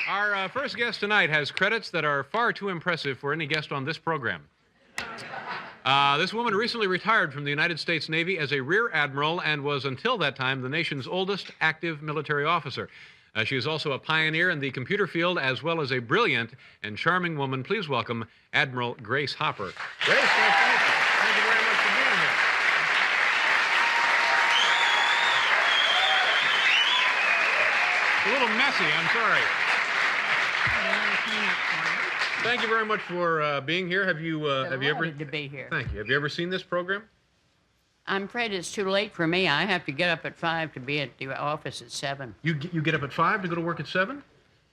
Our first guest tonight has credits that are far too impressive for any guest on this program. This woman recently retired from the United States Navy as a Rear Admiral and was, until that time, the nation's oldest active military officer. She is also a pioneer in the computer field, as well as a brilliant and charming woman. Please welcome Admiral Grace Hopper. Grace, thank you. Thank you very much for being here. A little messy, I'm sorry. Thank you very much for being here. Have you ever to be here? Thank you. Have you ever seen this program? I'm afraid it's too late for me. I have to get up at 5 to be at the office at 7. You get up at 5 to go to work at 7?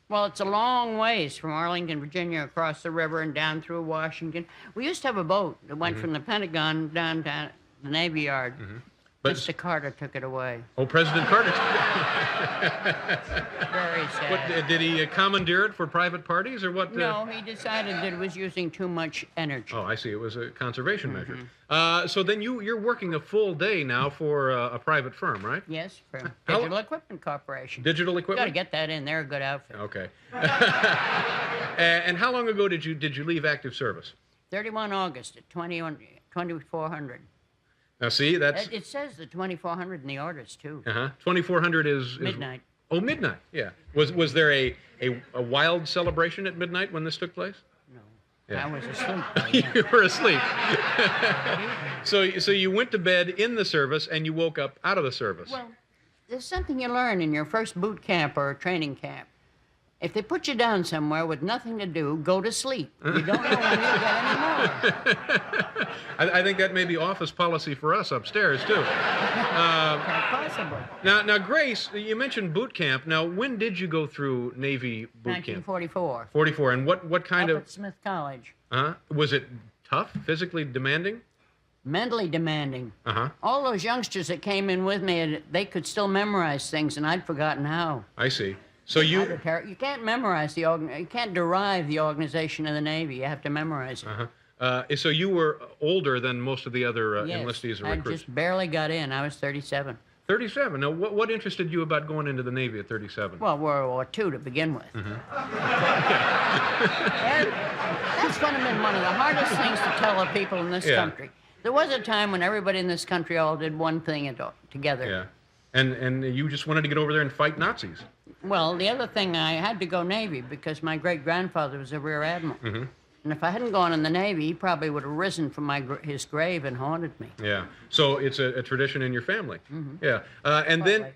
Well, it's a long ways from Arlington, Virginia, across the river and down through Washington. We used to have a boat that went from the Pentagon down to the Navy Yard. But Mr. Carter took it away. Oh, President Carter. Very sad. What, did he commandeer it for private parties, or what? No, he decided that it was using too much energy. Oh, I see. It was a conservation measure. So then you're working a full day now for a private firm, right? Yes, for Digital Equipment Corporation. Digital Equipment? Got to get that in. They're a good outfit. Okay. And how long ago did you leave active service? 31 August at 2400. Now, see, that's... It says the 2400 in the orders, too. 2400 is... Midnight. Oh, midnight, yeah. Was there a wild celebration at midnight when this took place? No. Yeah. I was asleep. You were asleep. So you went to bed in the service and you woke up out of the service. Well, there's something you learn in your first boot camp or training camp. If they put you down somewhere with nothing to do, go to sleep. You don't know when you'll get any more. I think that may be office policy for us upstairs, too. Possibly. Now, Grace, you mentioned boot camp. Now, when did you go through Navy boot camp? 1944. 44. And what kind Up of... at Smith College. Was it tough, physically demanding? Mentally demanding. All those youngsters that came in with me, they could still memorize things, and I'd forgotten how. I see. So you can't memorize you can't derive the organization of the Navy. You have to memorize it. So you were older than most of the other yes, enlistees or I recruits? just barely got in. I was 37. 37. Now, what interested you about going into the Navy at 37? Well, World War II to begin with. That's been one of the hardest things to tell the people in this country. There was a time when everybody in this country all did one thing together. Yeah. And you just wanted to get over there and fight Nazis. Well, the other thing, I had to go Navy because my great-grandfather was a Rear Admiral. And if I hadn't gone in the Navy, he probably would have risen from his grave and haunted me. Yeah. So it's a tradition in your family. Yeah. And then,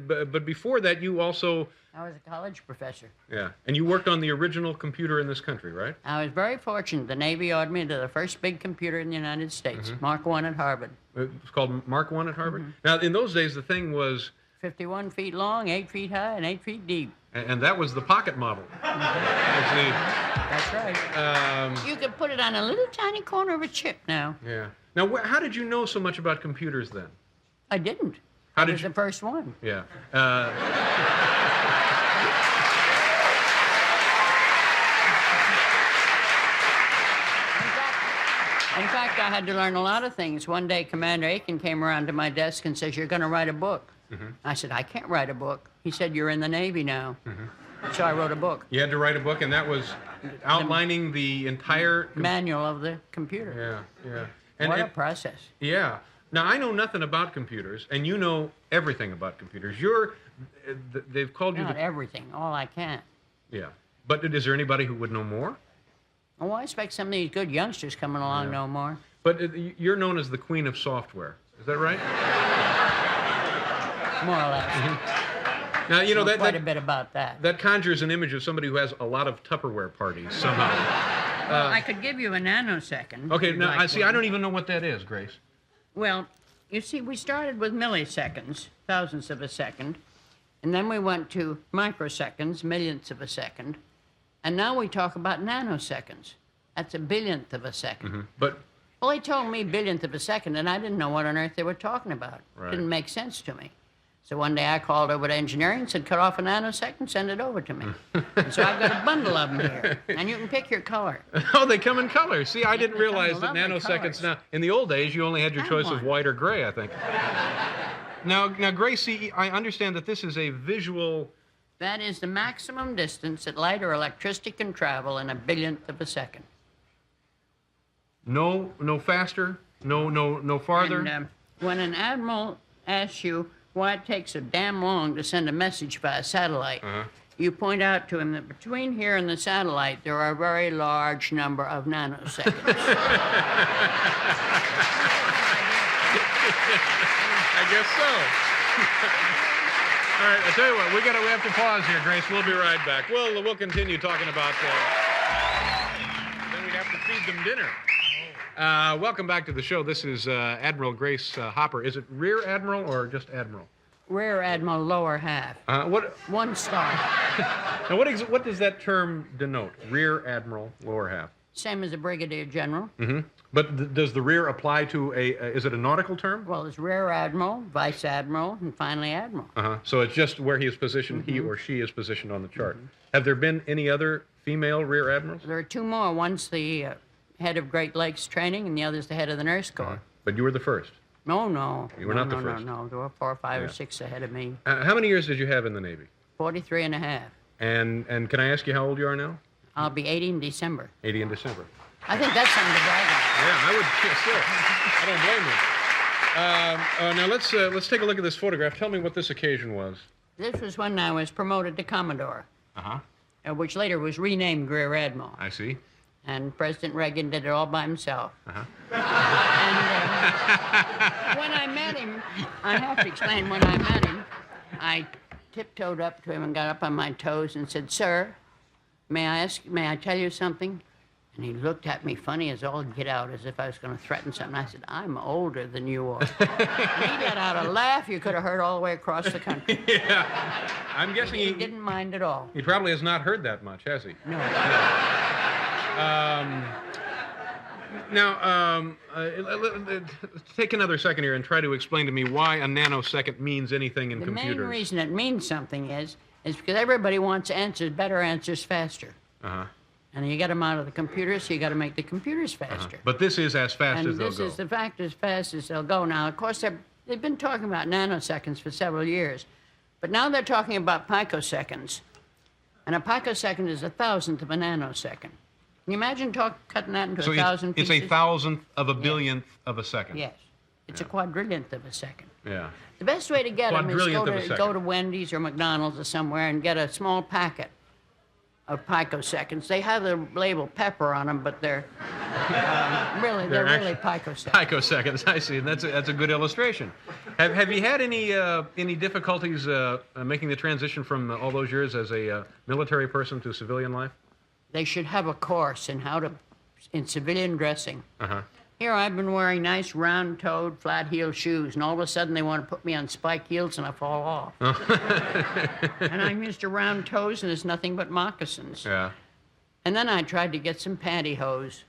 but before that, you also... I was a college professor. Yeah. And you worked on the original computer in this country, right? I was very fortunate. The Navy ordered me to the first big computer in the United States, Mark I at Harvard. It was called Mark I at Harvard? Now, in those days, the thing was... 51 feet long, 8 feet high, and 8 feet deep. And that was the pocket model. That's right. You could put it on a little tiny corner of a chip now. Yeah. Now, how did you know so much about computers then? I didn't. I was the first one. Yeah. In fact, I had to learn a lot of things. One day, Commander Aiken came around to my desk and says, "You're going to write a book." I said, "I can't write a book." He said, "You're in the Navy now." So I wrote a book. You had to write a book, and that was outlining the entire... manual of the computer. Yeah. What a process. Yeah. Now, I know nothing about computers, and you know everything about computers. They've called you... Not everything, all I can. Yeah. But is there anybody who would know more? Oh, I expect some of these good youngsters coming along know more. But you're known as the queen of software. Is that right? More or less. Now, you know, quite a bit about that. That conjures an image of somebody who has a lot of Tupperware parties somehow. Well, I could give you a nano-second. Okay, now, I don't even know what that is, Grace. Well, you see, we started with milliseconds, thousandths of a second, and then we went to microseconds, millionths of a second, and now we talk about nanoseconds. That's a billionth of a second. But... Well, they told me billionth of a second, and I didn't know what on earth they were talking about. Right. It didn't make sense to me. So one day I called over to engineering and said, cut off a nanosecond, send it over to me. And so I've got a bundle of them here, and you can pick your color. Oh, they come in color. See, I didn't They come in realize that lovely nanoseconds colors. now... In the old days, you only had your choice of white or gray, I think. Now, Grace, see, I understand that this is a visual That is the maximum distance that light or electricity can travel in a billionth of a second. No faster? No farther? And when an admiral asks you why it takes so damn long to send a message by a satellite, you point out to him that between here and the satellite, there are a very large number of nanoseconds. I guess so. All right, I tell you what, we have to pause here, Grace. We'll be right back. We'll continue talking about. Then we'd have to feed them dinner. Welcome back to the show. This is Admiral Grace Hopper. Is it Rear Admiral or just Admiral? Rear Admiral, lower half. What? 1 star. Now, what does that term denote? Rear Admiral, lower half. Same as a brigadier general. Mm-hmm. But does the rear apply to is it a nautical term? Well, it's Rear Admiral, Vice Admiral, and finally Admiral. So it's just where he is positioned, he or she is positioned on the chart. Have there been any other female Rear Admirals? There are 2 more. One's the head of Great Lakes Training, and the other's the head of the Nurse Corps. But you were the first. No. You were not the first. No. There were 4 or 5 or 6 ahead of me. How many years did you have in the Navy? 43 and a half. And can I ask you how old you are now? I'll be 80 in December. 80 in December. I think that's something to brag on. Yeah, I would. Still, I don't blame you. Now let's take a look at this photograph. Tell me what this occasion was. This was when I was promoted to Commodore, which later was renamed Rear Admiral. I see. And President Reagan did it all by himself. And when I met him, I have to explain, when I met him, I tiptoed up to him and got up on my toes and said, "Sir, may I tell you something?" And he looked at me funny as all get out, as if I was going to threaten something. I said, "I'm older than you are." And he let out a laugh you could have heard all the way across the country. Yeah. I'm guessing he didn't mind at all. He probably has not heard that much, has he? No. Take another second here and try to explain to me why a nanosecond means anything in computers. The main reason it means something is because everybody wants answers, better answers, faster. And you get them out of the computer, so you got to make the computers faster. But this is as fast as they'll go. And this is the fact as fast as they'll go. Now, of course, they've been talking about nanoseconds for several years, but now they're talking about picoseconds. And a picosecond is 1,000th of a nanosecond. Can you imagine cutting that into 1,000 pieces? It's 1,000th of a billionth of a second. Yes. It's a quadrillionth of a second. Yeah. The best way to get them is go to Wendy's or McDonald's or somewhere and get a small packet of picoseconds. They have the label pepper on them, but they're really picoseconds. Picoseconds, I see. That's a good illustration. Have you had any difficulties making the transition from all those years as a military person to civilian life? They should have a course in in civilian dressing. Here I've been wearing nice round-toed, flat-heeled shoes, and all of a sudden they want to put me on spike heels and I fall off. And I'm used to round toes and it's nothing but moccasins. Yeah. And then I tried to get some pantyhose.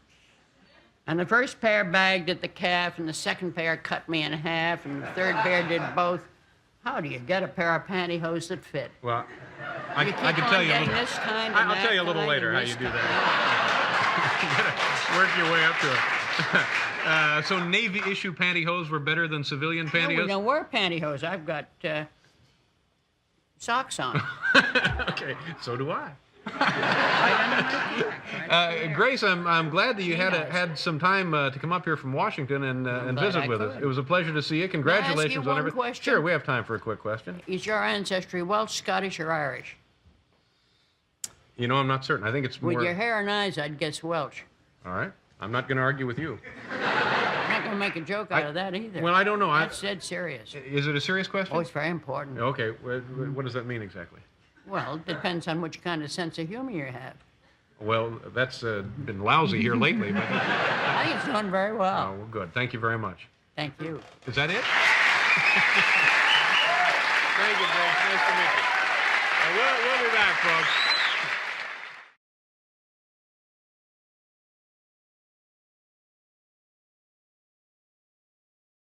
And the first pair bagged at the calf, and the second pair cut me in half, and the third pair did both. How do you get a pair of pantyhose that fit? Well, I can tell you a little. I'll tell you a little later how you do that. You gotta work your way up to it. So Navy issue pantyhose were better than civilian pantyhose? No, we don't wear pantyhose. I've got socks on. Okay, so do I. Grace, I'm glad that you had some time to come up here from Washington and visit with us. It was a pleasure to see you. Congratulations on everything. Question? Sure, we have time for a quick question. Is your ancestry Welsh, Scottish, or Irish? You know, I'm not certain. I think it's more... With your hair and eyes, I'd guess Welsh. All right. I'm not going to argue with you. I'm not going to make a joke out of that either. Well, I don't know. That's dead serious. Is it a serious question? Oh, it's very important. Okay. What does that mean exactly? Well, it depends on which kind of sense of humor you have. Well, that's been lousy here lately. But I think it's doing very well. Oh, well, good. Thank you very much. Thank you. Is that it? Thank you, Grace. Nice to meet you. We'll be back, folks.